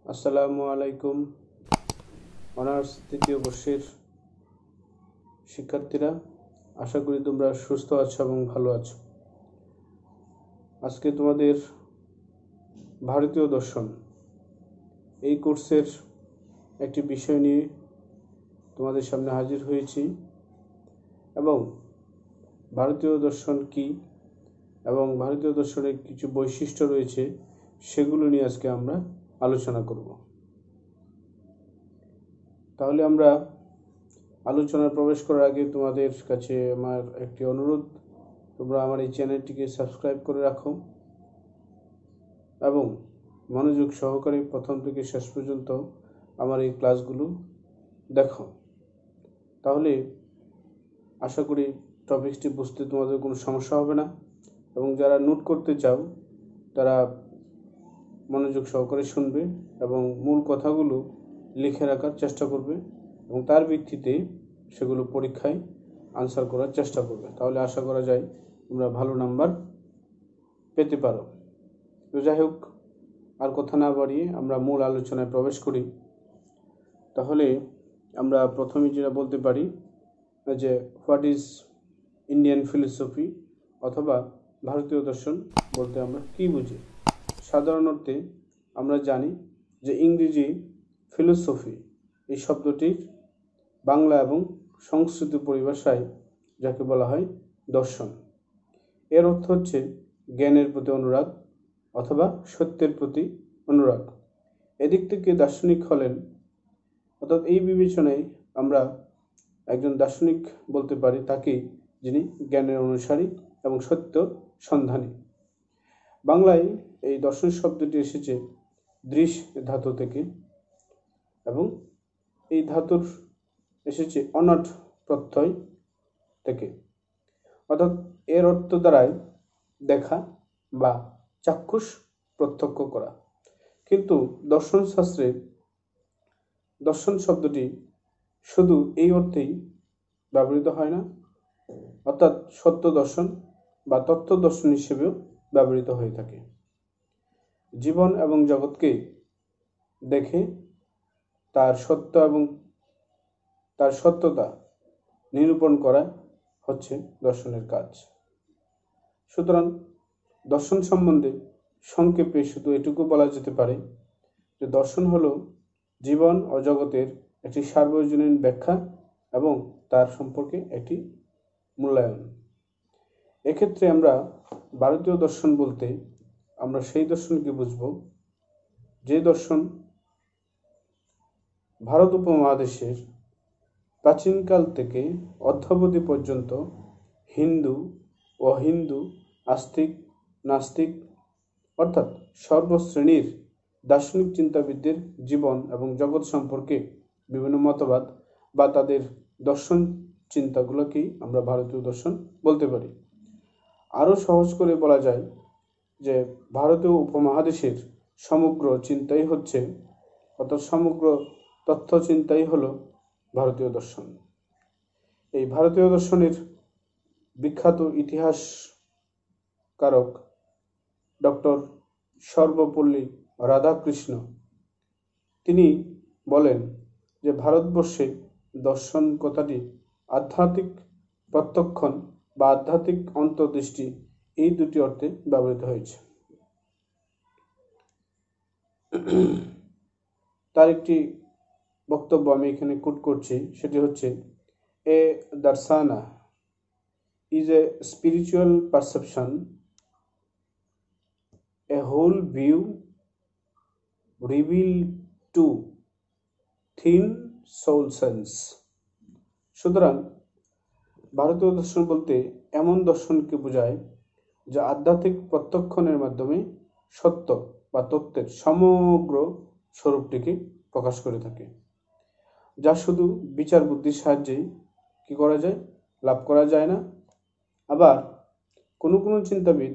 আসসালামু আলাইকুম। অনার্স তৃতীয় বর্ষের শিক্ষার্থীরা, আশা করি তোমরা সুস্থ আছো এবং ভালো আছো। আজকে তোমাদের ভারতীয় দর্শন এই কোর্সের একটি বিষয় নিয়ে তোমাদের সামনে হাজির হয়েছি এবং ভারতীয় দর্শন কি এবং ভারতীয় দর্শনের কিছু বৈশিষ্ট্য রয়েছে সেগুলো নিয়ে আজকে আমরা আলোচনা করব। তাহলে আমরা আলোচনায় প্রবেশ করার আগে তোমাদের কাছে আমার একটি অনুরোধ, তোমরা আমার এই চ্যানেলটিকে সাবস্ক্রাইব করে রাখো এবং মনোযোগ সহকারে প্রথম থেকে শেষ পর্যন্ত আমার এই ক্লাসগুলো দেখো। তাহলে আশা করি টপিকটি বুঝতে তোমাদের কোনো সমস্যা হবে না এবং যারা নোট করতে চাও তারা মনোযোগ সহকারে শুনবে এবং মূল কথাগুলো লিখে রাখার চেষ্টা করবে এবং তার ভিত্তিতে সেগুলো পরীক্ষায় আনসার করার চেষ্টা করবে। তাহলে আশা করা যায় তোমরা ভালো নাম্বার পেতে পারো। তো যাই হোক, আর কথা না বাড়িয়ে আমরা মূল আলোচনায় প্রবেশ করি। তাহলে আমরা প্রথমে যেটা বলতে পারি যে হোয়াট ইজ ইন্ডিয়ান ফিলোসফি অথবা ভারতীয় দর্শন বলতে আমরা কী বুঝি। সাধারণ অর্থে আমরা জানি যে ইংরেজি ফিলোসফি এই শব্দটির বাংলা এবং সংস্কৃত পরিভাষায় যাকে বলা হয় দর্শন। এর অর্থ হচ্ছে জ্ঞানের প্রতি অনুরাগ অথবা সত্যের প্রতি অনুরাগ। এদিক থেকে দার্শনিক হলেন, অর্থাৎ এই বিবেচনায় আমরা একজন দার্শনিক বলতে পারি তাকে যিনি জ্ঞানের অনুসারী এবং সত্য সন্ধানী। বাংলায় এই দর্শন শব্দটি এসেছে দৃশ ধাতু থেকে এবং এই ধাতুর এসেছে অনট প্রত্যয় থেকে, অর্থাৎ এর অর্থ দ্বারাই দেখা বা চাক্ষুষ প্রত্যক্ষ করা। কিন্তু দর্শন শাস্ত্রে দর্শন শব্দটি শুধু এই অর্থেই ব্যবহৃত হয় না, অর্থাৎ সত্য দর্শন বা তত্ত্ব দর্শন হিসেবেও ব্যবহৃত হয়ে থাকে। জীবন এবং জগৎকে দেখে তার সত্য এবং তার সত্যতা নিরূপণ করা হচ্ছে দর্শনের কাজ। সুতরাং দর্শন সম্বন্ধে সংক্ষেপে শুধু এটুকু বলা যেতে পারে যে দর্শন হলো জীবন ও জগতের একটি সার্বজনীন ব্যাখ্যা এবং তার সম্পর্কে একটি মূল্যায়ন। এক্ষেত্রে আমরা ভারতীয় দর্শন বলতে আমরা সেই দর্শনকে বুঝব যে দর্শন ভারত উপমহাদেশের প্রাচীনকাল থেকে অদ্যাবধি পর্যন্ত হিন্দু, অহিন্দু, আস্তিক, নাস্তিক অর্থাৎ সর্বশ্রেণীর দার্শনিক চিন্তাবিদদের জীবন এবং জগৎ সম্পর্কে বিভিন্ন মতবাদ বা তাদের দর্শন চিন্তাগুলোকেই আমরা ভারতীয় দর্শন বলতে পারি। আরও সহজ করে বলা যায় যে ভারতীয় উপমহাদেশের সমগ্র চিন্তাই হচ্ছে, অর্থাৎ সমগ্র তথ্য চিন্তাই হলো ভারতীয় দর্শন। এই ভারতীয় দর্শনের বিখ্যাত ইতিহাসকারক ডক্টর সর্বপল্লী রাধাকৃষ্ণ তিনি বলেন যে ভারতবর্ষে দর্শন কথাটি আধ্যাত্মিক প্রত্যক্ষণ বা আধ্যাত্মিক অন্তর্দৃষ্টি এই দুটি অর্থে ব্যবহৃত হয়েছে। তার একটি বক্তব্য আমি এখানে কোট করছি, সেটি হচ্ছে এ দার্শানা is a spiritual perception, a whole view revealed to thin soul sense। সুতরাং ভারতীয় দর্শন বলতে এমন দর্শনকে বোঝায় যা আধ্যাত্মিক প্রত্যক্ষণের মাধ্যমে সত্য বা তত্ত্বের সমগ্র স্বরূপটিকে প্রকাশ করে থাকে, যা শুধু বিচার বুদ্ধির সাহায্যেই কি করা যায়, লাভ করা যায় না। আবার কোনো কোনো চিন্তাবিদ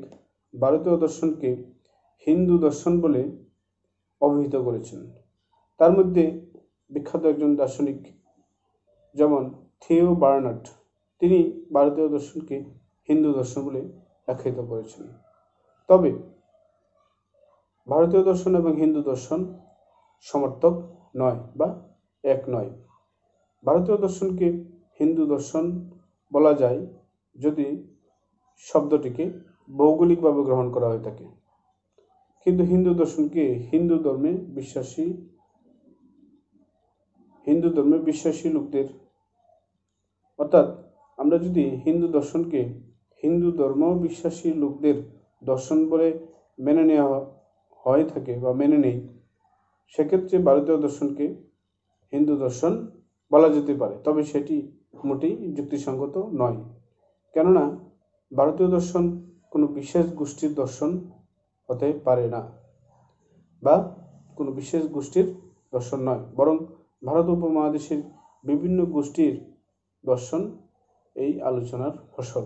ভারতীয় দর্শনকে হিন্দু দর্শন বলে অভিহিত করেছেন। তার মধ্যে বিখ্যাত একজন দার্শনিক যেমন থিও বার্নার্ড, তিনি ভারতীয় দর্শনকে হিন্দু দর্শন বলে আখ্যায়িত করেছেন। তবে ভারতীয় দর্শন এবং হিন্দু দর্শন সমর্থক নয় বা এক নয়। ভারতীয় দর্শনকে হিন্দু দর্শন বলা যায় যদি শব্দটিকে ভৌগোলিকভাবে গ্রহণ করা হয়ে থাকে, কিন্তু হিন্দু দর্শনকে হিন্দু ধর্মে বিশ্বাসী লোকদের, অর্থাৎ আমরা যদি হিন্দু দর্শনকে হিন্দু ধর্ম বিশ্বাসী লোকদের দর্শন বলে মেনে নেওয়া হয়ে থাকে বা মেনে নেই, সেক্ষেত্রে ভারতীয় দর্শনকে হিন্দু দর্শন বলা যেতে পারে, তবে সেটি মোটেই যুক্তিসঙ্গত নয়। কেননা ভারতীয় দর্শন কোনো বিশেষ গোষ্ঠীর দর্শন হতে পারে না বা কোনো বিশেষ গোষ্ঠীর দর্শন নয়, বরং ভারত উপমহাদেশের বিভিন্ন গোষ্ঠীর দর্শন এই আলোচনার ফসল।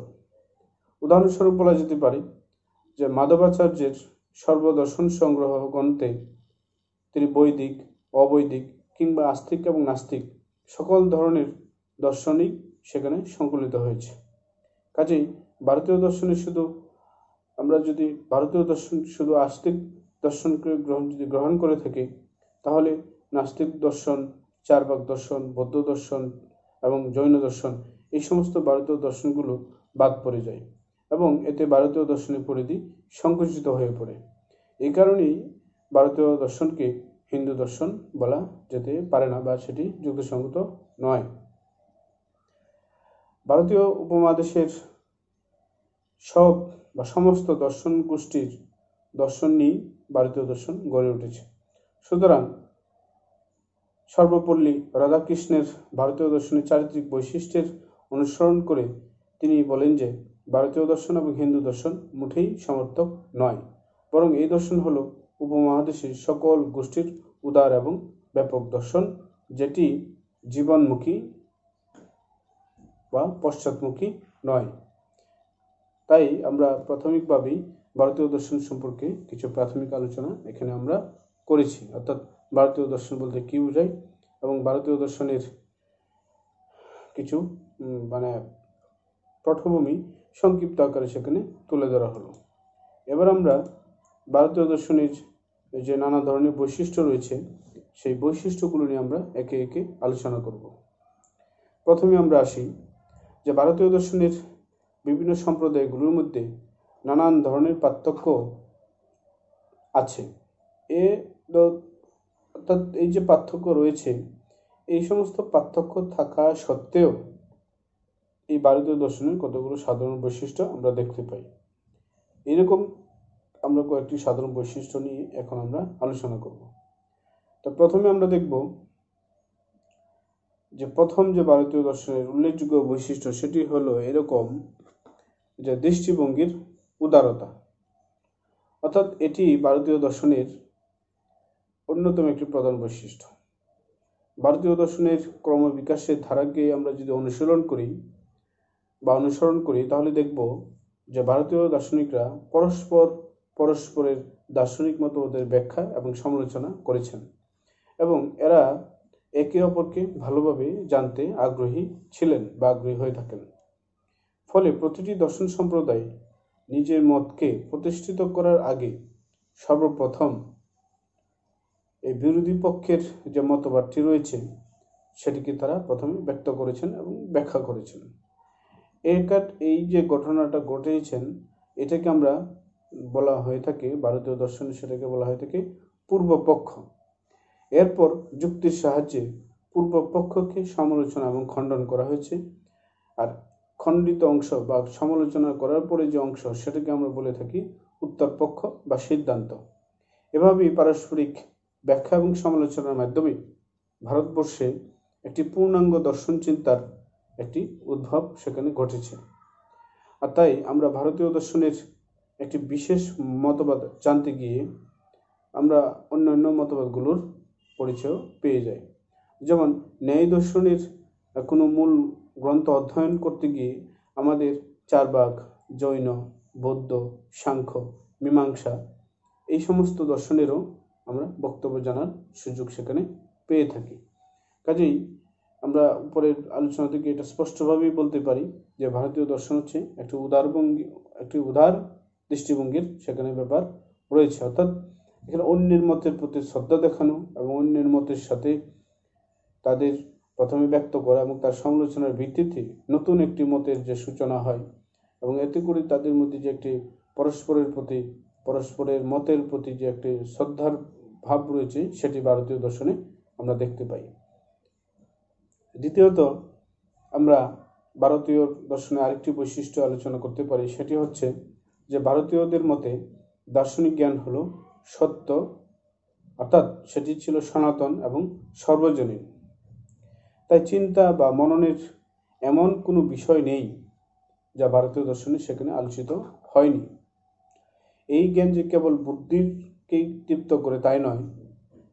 উদাহরণস্বরূপ বলা যেতে পারে যে মাধবাচার্যের সর্বদর্শন সংগ্রহ গ্রন্থে তিনি বৈদিক, অবৈদিক কিংবা আস্তিক এবং নাস্তিক সকল ধরনের দর্শনই সেখানে সংকলিত হয়েছে। কাজেই ভারতীয় দর্শনে ভারতীয় দর্শন শুধু আস্তিক দর্শনকে গ্রহণ করে থাকি, তাহলে নাস্তিক দর্শন, চারবাক দর্শন, বৌদ্ধ দর্শন এবং জৈন দর্শন এই সমস্ত ভারতীয় দর্শনগুলো বাদ পড়ে যায় এবং এতে ভারতীয় দর্শনের পরিধি সংকুচিত হয়ে পড়ে। এই কারণেই ভারতীয় দর্শনকে হিন্দু দর্শন বলা যেতে পারে না বা সেটি যুক্তিসঙ্গত নয়। ভারতীয় উপমহাদেশের সমস্ত দর্শন গোষ্ঠীর দর্শন নিয়েই ভারতীয় দর্শন গড়ে উঠেছে। সুতরাং সর্বপল্লী রাধাকৃষ্ণের ভারতীয় দর্শনের চারিত্রিক বৈশিষ্ট্যের অনুসরণ করে তিনি বলেন যে ভারতীয় দর্শন এবং হিন্দু দর্শন মোটেই সমর্থক নয়, বরং এই দর্শন হল উপমহাদেশের সকল গোষ্ঠীর উদার এবং ব্যাপক দর্শন, যেটি জীবনমুখী বা পশ্চাৎমুখী নয়। তাই আমরা প্রাথমিকভাবেই ভারতীয় দর্শন সম্পর্কে কিছু প্রাথমিক আলোচনা এখানে আমরা করেছি, অর্থাৎ ভারতীয় দর্শন বলতে কী বোঝায় এবং ভারতীয় দর্শনের কিছু পটভূমি সংক্ষিপ্ত আকারে সেখানে তুলে ধরা হলো। এবার আমরা ভারতীয় দর্শনের যে নানা ধরনের বৈশিষ্ট্য রয়েছে সেই বৈশিষ্ট্যগুলো নিয়ে আমরা একে একে আলোচনা করব। প্রথমে আমরা আসি যে ভারতীয় দর্শনের বিভিন্ন সম্প্রদায়গুলোর মধ্যে নানান ধরনের পার্থক্য আছে। অর্থাৎ এই যে পার্থক্য রয়েছে, এই সমস্ত পার্থক্য থাকা সত্ত্বেও এই ভারতীয় দর্শনের কতগুলো সাধারণ বৈশিষ্ট্য আমরা দেখতে পাই। এরকম আমরা কয়েকটি সাধারণ বৈশিষ্ট্য নিয়ে এখন আমরা আলোচনা করব। তো প্রথমে আমরা দেখব যে প্রথম যে ভারতীয় দর্শনের উল্লেখযোগ্য বৈশিষ্ট্য সেটি হলো এরকম যে দৃষ্টিভঙ্গির উদারতা, অর্থাৎ এটি ভারতীয় দর্শনের অন্যতম একটি প্রধান বৈশিষ্ট্য। ভারতীয় দর্শনের ক্রমবিকাশের ধারাকে আমরা যদি অনুসরণ করি তাহলে দেখব যে ভারতীয় দার্শনিকরা পরস্পরের দার্শনিক মতবাদের ব্যাখ্যা এবং সমালোচনা করেছেন এবং এরা একে অপরকে ভালোভাবে জানতে আগ্রহী ছিলেন বা আগ্রহী হয়ে থাকেন। ফলে প্রতিটি দর্শন সম্প্রদায় নিজের মতকে প্রতিষ্ঠিত করার আগে সর্বপ্রথম এই বিরোধী পক্ষের যে মতবাদটি রয়েছে সেটিকে তারা প্রথমে ব্যক্ত করেছেন এবং ব্যাখ্যা করেছেন। এই যে ঘটনাটা ঘটেছেন এটাকে আমরা বলা হয়ে থাকে ভারতীয় দর্শনে, সেটাকে বলা হয়ে থাকে পূর্বপক্ষ। এরপর যুক্তির সাহায্যে পূর্বপক্ষকে সমালোচনা এবং খণ্ডন করা হয়েছে, আর খণ্ডিত অংশ বা সমালোচনা করার পরে যে অংশ সেটাকে আমরা বলে থাকি উত্তরপক্ষ বা সিদ্ধান্ত। এভাবেই পারস্পরিক ব্যাখ্যা এবং সমালোচনার মাধ্যমে ভারতবর্ষে একটি পূর্ণাঙ্গ দর্শন চিন্তার একটি উদ্ভব সেখানে ঘটেছে। আর তাই আমরা ভারতীয় দর্শনের একটি বিশেষ মতবাদ জানতে গিয়ে আমরা অন্যান্য মতবাদগুলোর পরিচয় পেয়ে যাই। যেমন ন্যায় দর্শনের কোনো মূল গ্রন্থ অধ্যয়ন করতে গিয়ে আমাদের চারবাক, জৈন, বৌদ্ধ, সাংখ্য, মীমাংসা এই সমস্ত দর্শনেরও আমরা বক্তব্য জানার সুযোগ সেখানে পেয়ে থাকি। কাজেই আমরা উপরের আলোচনা থেকে এটা স্পষ্টভাবেই বলতে পারি যে ভারতীয় দর্শন হচ্ছে একটি উদার দৃষ্টিভঙ্গির সেখানে ব্যাপার রয়েছে, অর্থাৎ এখানে অন্যের মতের প্রতি শ্রদ্ধা দেখানো এবং অন্যের মতের সাথে তাদের প্রথমে ব্যক্ত করা এবং তার সমালোচনার ভিত্তিতে নতুন একটি মতের যে সূচনা হয় এবং এতে করে তাদের মধ্যে যে একটি পরস্পরের মতের প্রতি যে একটি শ্রদ্ধার ভাব রয়েছে সেটি ভারতীয় দর্শনে আমরা দেখতে পাই। দ্বিতীয়ত আমরা ভারতীয় দর্শনে আরেকটি বৈশিষ্ট্য আলোচনা করতে পারি, সেটি হচ্ছে যে ভারতীয়দের মতে দার্শনিক জ্ঞান হলো সত্য, অর্থাৎ সেটি ছিল সনাতন এবং সর্বজনীন। তাই চিন্তা বা মননের এমন কোনো বিষয় নেই যা ভারতীয় দর্শনে সেখানে আলোচিত হয়নি। এই জ্ঞান যে কেবল বুদ্ধিকেই তৃপ্ত করে তাই নয়,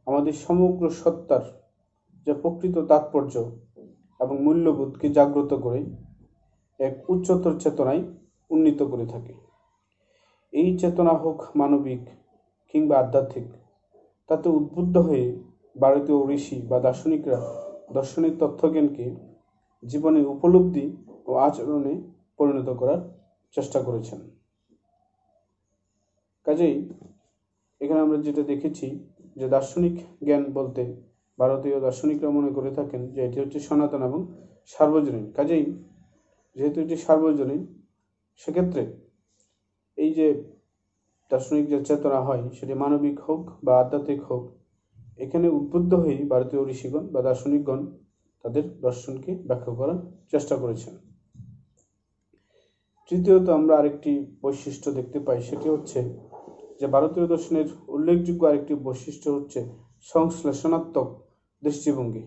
আমাদের সমগ্র সত্তার যে প্রকৃত তাৎপর্য এবং মূল্যবোধকে জাগ্রত করে এক উচ্চতর চেতনায় উন্নীত করে থাকে। এই চেতনা হোক মানবিক কিংবা আধ্যাত্মিক, তাতে উদ্বুদ্ধ হয়ে ভারতীয় ঋষি বা দার্শনিকরা দর্শনিক তত্ত্বজ্ঞানকে জীবনের উপলব্ধি ও আচরণে পরিণত করার চেষ্টা করেছেন। কাজেই এখানে আমরা যেটা দেখেছি যে দার্শনিক জ্ঞান বলতে ভারতীয় দার্শনিকরা মনে করে থাকেন যে এটি হচ্ছে সনাতন এবং সার্বজনীন। কাজেই যেহেতু এটি সার্বজনীন, সেক্ষেত্রে এই যে দার্শনিক যে চেতনা হয় সেটি মানবিক হোক বা আধ্যাত্মিক হোক, এখানে উদ্বুদ্ধ হয়ে ভারতীয় ঋষিগণ বা দার্শনিকগণ তাদের দর্শনকে ব্যাখ্যা করার চেষ্টা করেছেন। তৃতীয়ত আমরা আরেকটি বৈশিষ্ট্য দেখতে পাই, সেটি হচ্ছে যে ভারতীয় দর্শনের উল্লেখযোগ্য আরেকটি বৈশিষ্ট্য হচ্ছে সংশ্লেষণাত্মক দৃষ্টিভঙ্গি।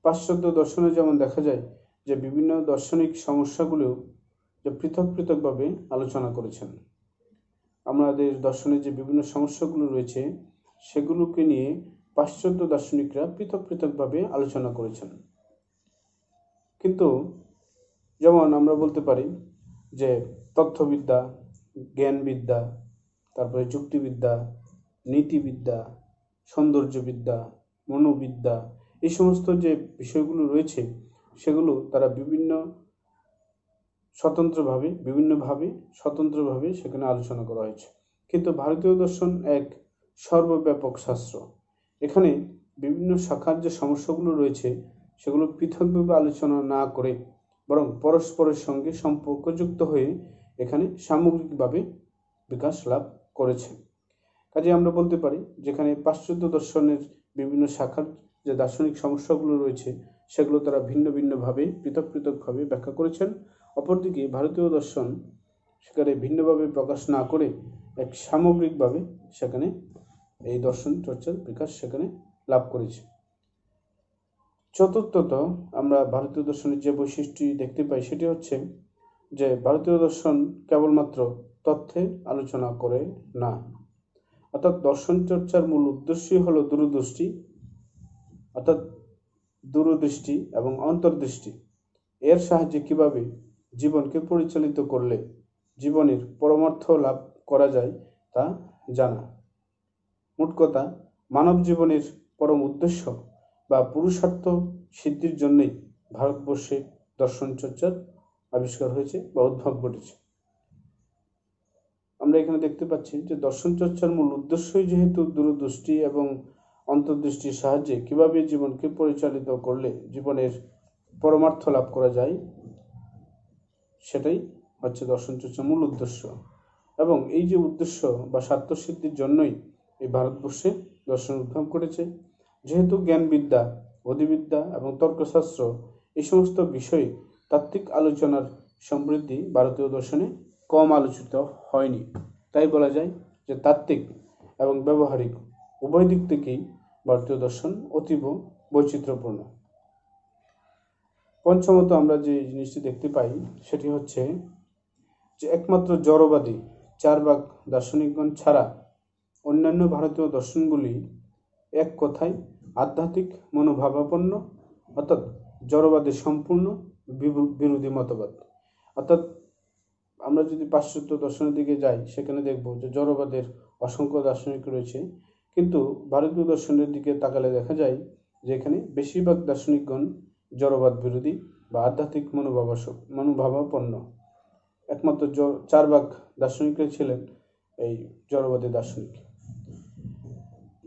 পাশ্চাত্য দর্শনে যেমন দেখা যায় যে বিভিন্ন দার্শনিক সমস্যাগুলিও যে পৃথক পৃথকভাবে আলোচনা করেছেন। আমাদের দর্শনের যে বিভিন্ন সমস্যাগুলো রয়েছে সেগুলোকে নিয়ে পাশ্চাত্য দার্শনিকরা পৃথক পৃথকভাবে আলোচনা করেছেন। কিন্তু যেমন আমরা বলতে পারি যে তথ্যবিদ্যা, জ্ঞানবিদ্যা, তারপরে যুক্তিবিদ্যা, নীতিবিদ্যা, সৌন্দর্যবিদ্যা, মনোবিদ্যা, এই সমস্ত যে বিষয়গুলো রয়েছে সেগুলো তারা স্বতন্ত্রভাবে সেখানে আলোচনা করা হয়েছে। কিন্তু ভারতীয় দর্শন এক সর্বব্যাপক শাস্ত্র। এখানে বিভিন্ন শাখার যে সমস্যাগুলো রয়েছে সেগুলো পৃথকভাবে আলোচনা না করে বরং পরস্পরের সঙ্গে সম্পর্কযুক্ত হয়ে এখানে সামগ্রিকভাবে বিকাশ লাভ করেছে। কাজে আমরা বলতে পারি যেখানে পাশ্চাত্য দর্শনের বিভিন্ন শাখার যে দার্শনিক সমস্যাগুলো রয়েছে সেগুলো তারা ভিন্ন ভিন্নভাবে পৃথকভাবে ব্যাখ্যা করেছেন। অপরদিকে ভারতীয় দর্শন সেখানে ভিন্নভাবে প্রকাশ না করে এক সামগ্রিকভাবে সেখানে এই দর্শন চর্চার বিকাশ সেখানে লাভ করেছে। চতুর্থত আমরা ভারতীয় দর্শনের যে বৈশিষ্ট্য দেখতে পাই সেটি হচ্ছে যে ভারতীয় দর্শন কেবলমাত্র তথ্যে আলোচনা করে না, অর্থাৎ দর্শন চর্চার মূল উদ্দেশ্যই হলো দূরদৃষ্টি এবং অন্তর্দৃষ্টি। এর সাহায্যে কিভাবে জীবনকে পরিচালিত করলে জীবনের পরমার্থ লাভ করা যায় তা জানা। মোট কথা, মানব জীবনের পরম উদ্দেশ্য বা পুরুষার্থ সিদ্ধির জন্যই ভারতবর্ষে দর্শন চর্চার আবিষ্কার হয়েছে বা উদ্ভব ঘটেছে। আমরা এখানে দেখতে পাচ্ছি যে দর্শন চর্চার মূল উদ্দেশ্যই যেহেতু দূরদৃষ্টি এবং অন্তর্দৃষ্টির সাহায্যে কিভাবে জীবনকে পরিচালিত করলে জীবনের পরমার্থ লাভ করা যায়, সেটাই হচ্ছে দর্শন চর্চার মূল উদ্দেশ্য। এবং এই যে উদ্দেশ্য বা স্বার্থসিদ্ধির জন্যই এই ভারতবর্ষে দর্শন উদ্ভব করেছে। যেহেতু জ্ঞানবিদ্যা, অধিবিদ্যা এবং তর্কশাস্ত্র এই সমস্ত বিষয়ে তাত্ত্বিক আলোচনার সমৃদ্ধি ভারতীয় দর্শনে কম আলোচিত হয়নি, তাই বলা যায় যে তাত্ত্বিক এবং ব্যবহারিক উভয় দিক থেকেই ভারতীয় দর্শন অতীব বৈচিত্র্যপূর্ণ। পঞ্চমত আমরা যে জিনিসটি দেখতে পাই সেটি হচ্ছে যে একমাত্র জড়বাদী চারবাক দার্শনিকগণ ছাড়া অন্যান্য ভারতীয় দর্শনগুলি এক কথায় আধ্যাত্মিক মনোভাবাপন্ন, অর্থাৎ জড়বাদের সম্পূর্ণ বিরোধী মতবাদ। অর্থাৎ আমরা যদি পাশ্চাত্য দর্শনের দিকে যাই সেখানে দেখব যে জড়বাদের অসংখ্য দার্শনিক রয়েছে, কিন্তু ভারতীয় দর্শনের দিকে তাকালে দেখা যায় যে এখানে বেশিরভাগ দার্শনিকগণ জড়বাদ বিরোধী বা আধ্যাত্মিক মনোভাবাপন্ন। একমাত্র চারবাক দার্শনিকরাই ছিলেন এই জড়বাদী দার্শনিক।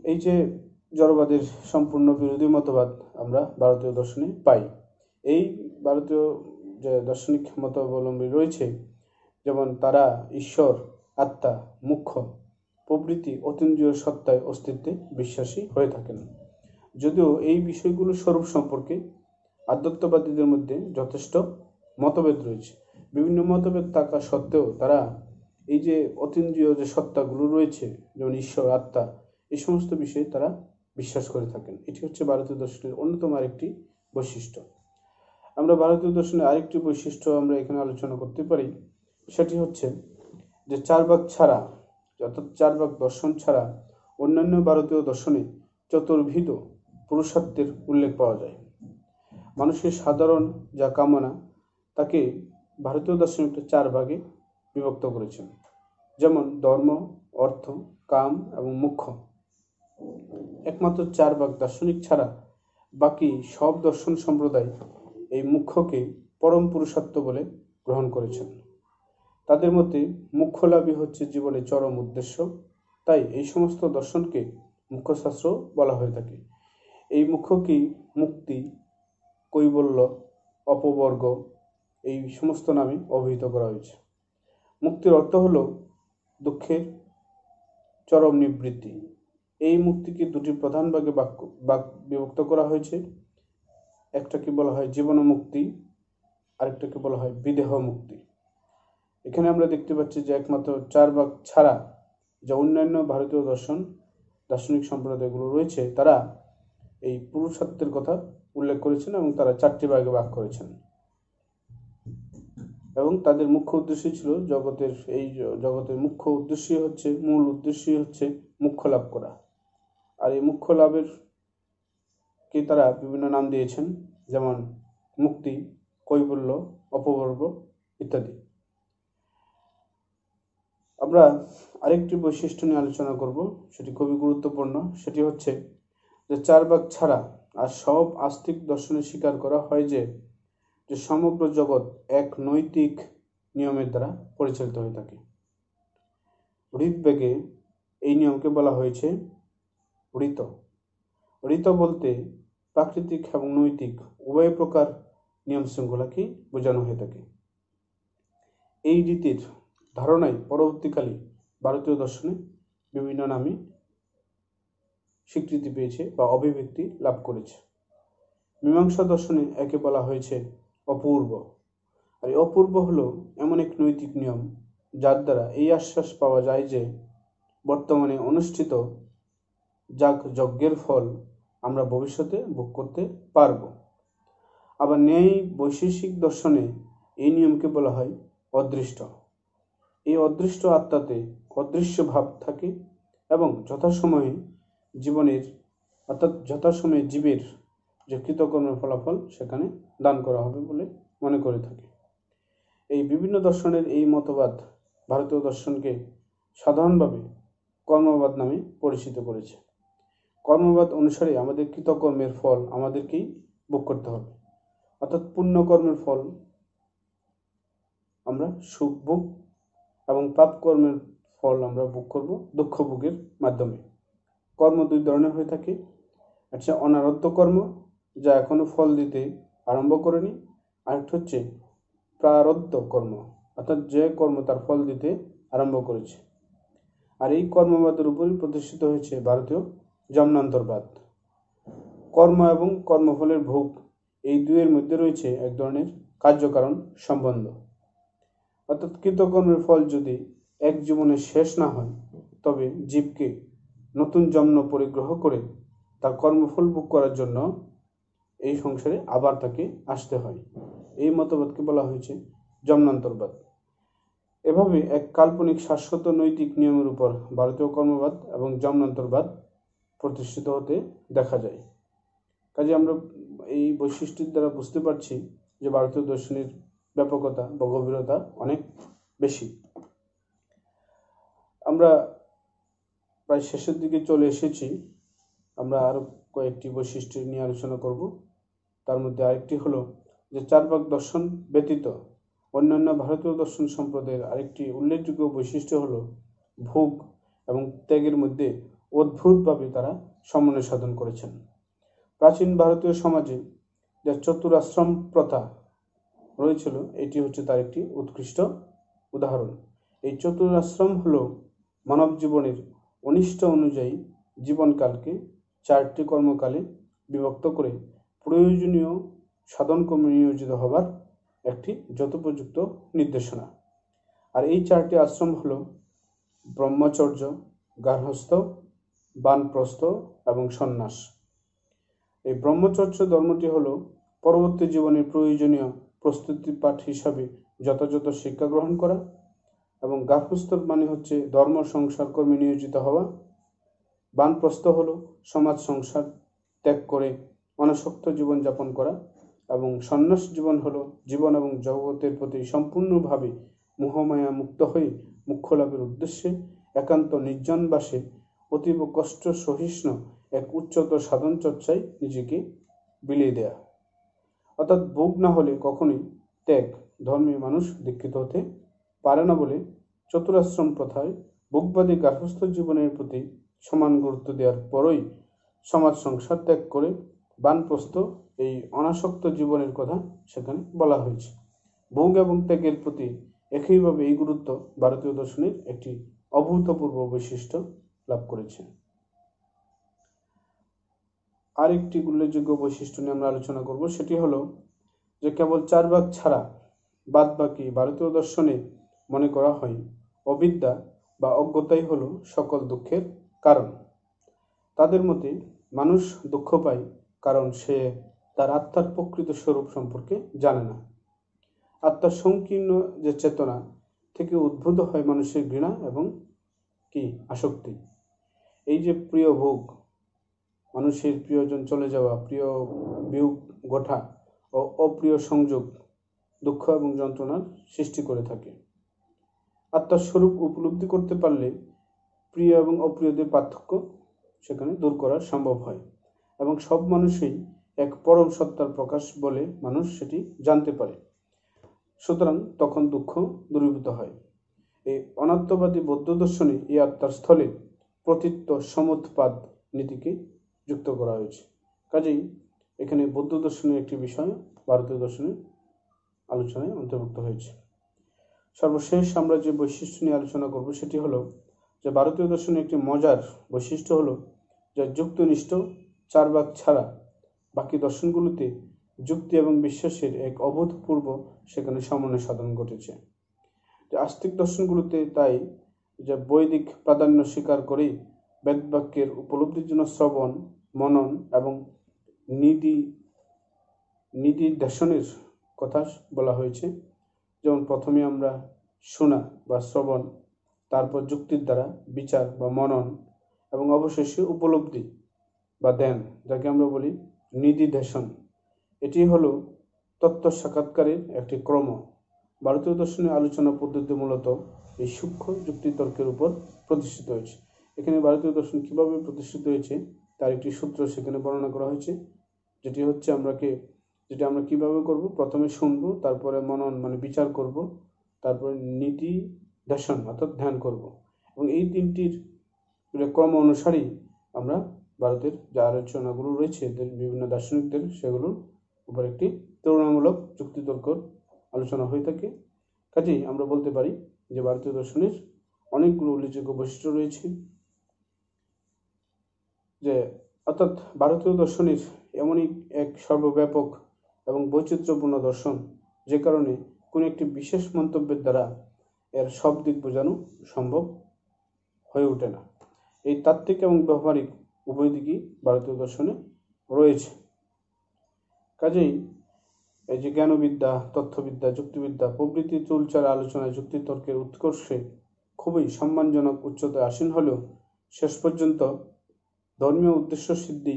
এই যে জড়বাদের সম্পূর্ণ বিরোধী মতবাদ আমরা ভারতীয় দর্শনে পাই। এই ভারতীয় যে দার্শনিক মতাবলম্বী রয়েছে, যেমন তারা ঈশ্বর, আত্মা, মুখ্য প্রভৃতি অতীন্দ্রিয় সত্তায় অস্তিত্বে বিশ্বাসী হয়ে থাকেন। যদিও এই বিষয়গুলোর স্বরূপ সম্পর্কে আধ্যাত্মবাদীদের মধ্যে যথেষ্ট মতভেদ রয়েছে। বিভিন্ন মতভেদ থাকা সত্ত্বেও তারা এই যে অতীন্দ্রিয় যে সত্তাগুলো রয়েছে, যেমন ঈশ্বর, আত্মা, এই সমস্ত বিষয়ে তারা বিশ্বাস করে থাকেন। এটি হচ্ছে ভারতীয় দর্শনের অন্যতম আরেকটি বৈশিষ্ট্য। আমরা ভারতীয় দর্শনের আরেকটি বৈশিষ্ট্য আমরা এখানে আলোচনা করতে পারি, সেটি হচ্ছে যে চার ভাগ ছাড়া, অর্থাৎ চার ভাগ দর্শন ছাড়া অন্যান্য ভারতীয় দর্শনে চতুর্বিধ পুরুষার্থের উল্লেখ পাওয়া যায়। মানুষের সাধারণ যা কামনা তাকে ভারতীয় দার্শনিকরা চার ভাগে বিভক্ত করেছেন, যেমন ধর্ম, অর্থ, কাম এবং মুখ্য। একমাত্র চার ভাগ দার্শনিক ছাড়া বাকি সব দর্শন সম্প্রদায় এই মুখ্যকে পরম পুরুষার্থ বলে গ্রহণ করেছেন। তাদের মতে মুখ্য লাভই হচ্ছে জীবনের চরম উদ্দেশ্য, তাই এই সমস্ত দর্শনকে মুখ্যশাস্ত্র বলা হয়ে থাকে। এই মুখ্যকেই মুক্তি, কৈবল্য, অপবর্গ এই সমস্ত নামে অভিহিত করা হয়েছে। মুক্তির অর্থ হল দুঃখের চরম নিবৃত্তি। এই মুক্তিকে দুটি প্রধান ভাগে বিভক্ত করা হয়েছে। একটাকে বলা হয় জীবন মুক্তি, আরেকটাকে বলা হয় বিদেহ মুক্তি। এখানে আমরা দেখতে পাচ্ছি যে একমাত্র চার ভাগ ছাড়া যা অন্যান্য ভারতীয় দার্শনিক সম্প্রদায়গুলো রয়েছে, তারা এই পুরুষার্থের কথা উল্লেখ করেছেন এবং তারা চারটি ভাগে ভাগ করেছেন। এবং তাদের মুখ্য উদ্দেশ্যই ছিল জগতের মুখ্য উদ্দেশ্যই হচ্ছে, মূল উদ্দেশ্যই হচ্ছে মুখ্য লাভ করা। আর এই মুখ্য লাভের কে তারা বিভিন্ন নাম দিয়েছেন, যেমন মুক্তি, কৈবল্য, অপবর্গ ইত্যাদি। আমরা আরেকটি বৈশিষ্ট্য নিয়ে আলোচনা করব, সেটি খুবই গুরুত্বপূর্ণ। সেটি হচ্ছে যে চার ভাগ ছাড়া আর সব আস্তিক দর্শনে স্বীকার করা হয় যে সমগ্র জগৎ এক নৈতিক নিয়মের দ্বারা পরিচালিত হয়ে থাকে। ঋগ্বেদে এই নিয়মকে বলা হয়েছে ঋত। ঋত বলতে প্রাকৃতিক এবং নৈতিক উভয় প্রকার নিয়ম শৃঙ্খলাকে বোঝানো হয়ে থাকে। এই রীতির ধারণাই পরবর্তীকালে ভারতীয় দর্শনে বিভিন্ন নামে স্বীকৃতি পেয়েছে বা অভিব্যক্তি লাভ করেছে। মীমাংসা দর্শনে একে বলা হয়েছে অপূর্ব। আর এই অপূর্ব হলো এমন এক নৈতিক নিয়ম যার দ্বারা এই আশ্বাস পাওয়া যায় যে বর্তমানে অনুষ্ঠিত যজ্ঞের ফল আমরা ভবিষ্যতে ভোগ করতে পারব। আবার ন্যায় বৈশেষিক দর্শনে এই নিয়মকে বলা হয় অদৃষ্ট। এই অদৃষ্ট আত্মাতে অদৃশ্য ভাব থাকে এবং যথাসময়ে জীবের যে কৃতকর্মের ফলাফল সেখানে দান করা হবে বলে মনে করে থাকে। এই বিভিন্ন দর্শনের এই মতবাদ ভারতীয় দর্শনকে সাধারণভাবে কর্মবাদ নামে পরিচিত করেছে। কর্মবাদ অনুসারে আমাদের কৃতকর্মের ফল আমাদেরকেই ভোগ করতে হবে, অর্থাৎ পুণ্যকর্মের ফল আমরা সুখ ভোগ এবং পাপ কর্মের ফল আমরা ভোগ করব দুঃখ ভোগের মাধ্যমে। কর্ম দুই ধরনের হয়ে থাকে, একটা অনারব্ধ কর্ম যা এখনো ফল দিতে আরম্ভ করেনি, আরেকটা হচ্ছে প্রারব্ধ কর্ম, অর্থাৎ যে কর্ম তার ফল দিতে আরম্ভ করেছে। আর এই কর্মবাদের উপরই প্রতিষ্ঠিত হয়েছে ভারতীয় জন্মান্তরবাদ। কর্ম এবং কর্মফলের ভোগ এই দুইয়ের মধ্যে রয়েছে এক ধরনের কার্যকারণ সম্বন্ধ। অর্থাৎ কৃতকর্মের ফল যদি এক জীবনে শেষ না হয়, তবে জীবকে নতুন জন্ম পরিগ্রহ করে তার কর্মফল ভোগ করার জন্য এই সংসারে আবার তাকে আসতে হয়। এই মতবাদকে বলা হয়েছে জন্মান্তরবাদ। এভাবে এক কাল্পনিক শাশ্বত নৈতিক নিয়মের উপর ভারতীয় কর্মবাদ এবং জন্মান্তরবাদ প্রতিষ্ঠিত হতে দেখা যায়। কাজে আমরা এই বৈশিষ্ট্যের দ্বারা বুঝতে পারছি যে ভারতীয় দর্শনের ব্যাপকতা বা গভীরতা অনেক বেশি। আমরা প্রায় শেষের দিকে চলে এসেছি। আমরা আরো কয়েকটি বৈশিষ্ট্য নিয়ে আলোচনা করব। তার মধ্যে আরেকটি হলো যে চার ভাগ দর্শন ব্যতীত অন্যান্য ভারতীয় দর্শন সম্প্রদায়ের আরেকটি উল্লেখযোগ্য বৈশিষ্ট্য হলো ভোগ এবং ত্যাগের মধ্যে অদ্ভুতভাবে তারা সমন্বয় সাধন করেছেন। প্রাচীন ভারতীয় সমাজে যে চতুরাশ্রম প্রথা রয়েছিল, এটি হচ্ছে তার একটি উৎকৃষ্ট উদাহরণ। এই চতুরাশ্রম হল মানব জীবনের অনিষ্ট অনুযায়ী জীবনকালকে 4টি কর্মকালে বিভক্ত করে প্রয়োজনীয় সাধনকর্মে নিয়োজিত হবার একটি যথোপযুক্ত নির্দেশনা। আর এই 4টি আশ্রম হল ব্রহ্মচর্য, গার্হস্থ, বানপ্রস্থ এবং সন্ন্যাস। এই ব্রহ্মচর্য ধর্মটি হল পরবর্তী জীবনের প্রয়োজনীয় প্রস্তুতি পাঠ হিসাবে যথাযথ শিক্ষা গ্রহণ করা, এবং গার্হস্থ মানে হচ্ছে ধর্ম সংসার কর্মে নিয়োজিত হওয়া। বানপ্রস্থ হল সমাজ সংসার ত্যাগ করে অনাসক্ত জীবনযাপন করা, এবং সন্ন্যাস জীবন হল জীবন এবং জগতের প্রতি সম্পূর্ণভাবে মোহমায়া মুক্ত হয়ে মোক্ষ লাভের উদ্দেশ্যে একান্ত নির্জনবাসে অতীব কষ্ট সহিষ্ণু এক উচ্চতর সাধন চর্চায় নিজেকে বিলিয়ে দেয়া। অর্থাৎ ভোগ না হলে কখনোই ত্যাগ ধর্মী মানুষ দীক্ষিত হতে পারে না বলে চতুরাশ্রম প্রথায় ভোগবাদী গার্হস্থ জীবনের প্রতি সমান গুরুত্ব দেওয়ার পরই সমাজ সংসার ত্যাগ করে বানপ্রস্থ এই অনাসক্ত জীবনের কথা সেখানে বলা হয়েছে। ভোগ এবং ত্যাগের প্রতি একইভাবে এই গুরুত্ব ভারতীয় দর্শনের একটি অভূতপূর্ব বৈশিষ্ট্য লাভ করেছে। আরেকটি উল্লেখযোগ্য বৈশিষ্ট্য নিয়ে আমরা আলোচনা করব, সেটি হলো যে কেবল 4 ভাগ ছাড়া বাদ বাকি ভারতীয় দর্শনে মনে করা হয় অবিদ্যা বা অজ্ঞতাই হলো সকল দুঃখের কারণ। তাদের মতে মানুষ দুঃখ পায় কারণ সে তার আত্মার প্রকৃত স্বরূপ সম্পর্কে জানে না। আত্মার সংকীর্ণ যে চেতনা থেকে উদ্ভূত হয় মানুষের ঘৃণা এবং আসক্তি। এই যে প্রিয় ভোগ, মানুষের প্রিয়জন চলে যাওয়া, প্রিয় বিয়োগ ঘটা ও অপ্রিয় সংযোগ দুঃখ এবং যন্ত্রণার সৃষ্টি করে থাকে। আত্মার স্বরূপ উপলব্ধি করতে পারলে প্রিয় এবং অপ্রিয়দের পার্থক্য সেখানে দূর করা সম্ভব হয়, এবং সব মানুষই এক পরম সত্তার প্রকাশ বলে মানুষ সেটি জানতে পারে। সুতরাং তখন দুঃখ দূরীভূত হয়। এই অনাত্মবাদী বৌদ্ধ দর্শনে এই আত্মার স্থলে প্রতীত্ব সমুৎপাদ নীতিকে যুক্ত করা হয়েছে। কাজেই এখানে বৌদ্ধ দর্শনের একটি বিষয় ভারতীয় দর্শনের আলোচনায় অন্তর্ভুক্ত হয়েছে। সর্বশেষ আমরা যে বৈশিষ্ট্য নিয়ে আলোচনা করব সেটি হলো যে ভারতীয় দর্শনের একটি মজার বৈশিষ্ট্য হলো যে যুক্তিনিষ্ঠ 4 ভাগ ছাড়া বাকি দর্শনগুলোতে যুক্তি এবং বিশ্বাসের এক অভূতপূর্ব সেখানে সমন্বয় সাধন ঘটেছে। যে আস্তিক দর্শনগুলোতে তাই যে বৈদিক প্রাধান্য স্বীকার করেই বেদবাক্যের উপলব্ধির জন্য শ্রবণ, মনন এবং নিদিধ্যাসনের কথা বলা হয়েছে। যেমন প্রথমে আমরা শোনা বা শ্রবণ, তারপর যুক্তির দ্বারা বিচার বা মনন, এবং অবশেষে উপলব্ধি বা ধ্যান, যাকে আমরা বলি নিদিধ্যাসন। এটি হলো তত্ত্ব সাক্ষাৎকারের একটি ক্রম। ভারতীয় দর্শনের আলোচনা পদ্ধতি মূলত এই সূক্ষ্ম যুক্তিতর্কের উপর প্রতিষ্ঠিত হয়েছে। এখানে ভারতীয় দর্শন কিভাবে প্রতিষ্ঠিত হয়েছে তার একটি সূত্র সেখানে বর্ণনা করা হয়েছে, যেটি হচ্ছে যেটা আমরা কিভাবে করব। প্রথমে শুনবো, তারপরে মনন মানে বিচার করব, তারপরে নিদিধ্যাসন অর্থাৎ ধ্যান করব, এবং এই 3টির ক্রম অনুসারেই আমরা ভারতের যে আলোচনাগুলো রয়েছে বিভিন্ন দার্শনিকদের সেগুলোর উপর একটি তুলনামূলক যুক্তিতর্ক আলোচনা হয়ে থাকে। কাজেই আমরা বলতে পারি যে ভারতীয় দর্শনের অনেকগুলো উল্লেখযোগ্য বৈশিষ্ট্য রয়েছে, যে অর্থাৎ ভারতীয় দর্শনের এমনই এক সর্বব্যাপক এবং বৈচিত্র্যপূর্ণ দর্শন, যে কারণে কোনো একটি বিশেষ মন্তব্যের দ্বারা এর সব দিক বোঝানো সম্ভব হয়ে ওঠে না। এই তাত্ত্বিক এবং ব্যবহারিক উভয় দিকই ভারতীয় দর্শনে রয়েছে। কাজেই এই যে জ্ঞানবিদ্যা, তথ্যবিদ্যা, যুক্তিবিদ্যা প্রভৃতি চুলচার আলোচনায় যুক্তিতর্কের উৎকর্ষে খুবই সম্মানজনক উচ্চতায় আসীন হলেও শেষ পর্যন্ত ধর্মীয় উদ্দেশ্য সিদ্ধি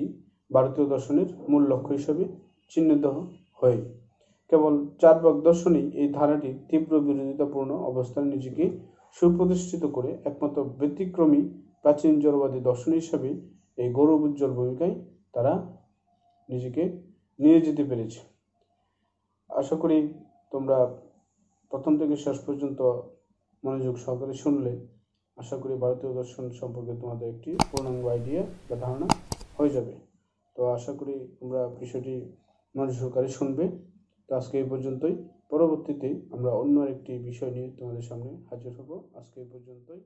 ভারতীয় দর্শনের মূল লক্ষ্য হিসেবে চিহ্নিত হয়। কেবল 4 ভাগ দর্শনই এই ধারাটি তীব্র বিরোধিতাপূর্ণ অবস্থানে নিজেকে সুপ্রতিষ্ঠিত করে একমাত্র ব্যতিক্রমী প্রাচীন জড়বাদী দর্শন হিসাবে এই গৌরব উজ্জ্বল ভূমিকায় তারা নিজেকে নিয়ে যেতে পেরেছে। আশা করি তোমরা প্রথম থেকে শেষ পর্যন্ত মনোযোগ সহকারে শুনলে আশা করি ভারতীয় দর্শন সম্পর্কে তোমাদের একটি পূর্ণাঙ্গ আইডিয়া বা ধারণা হয়ে যাবে। তো আশা করি তোমরা বিষয়টি মনোযোগ সহকারে শুনবে। তো আজকে এই পর্যন্তই। পরবর্তীতে আমরা অন্য একটি বিষয় নিয়ে তোমাদের সামনে হাজির হব। আজকে এই পর্যন্তই।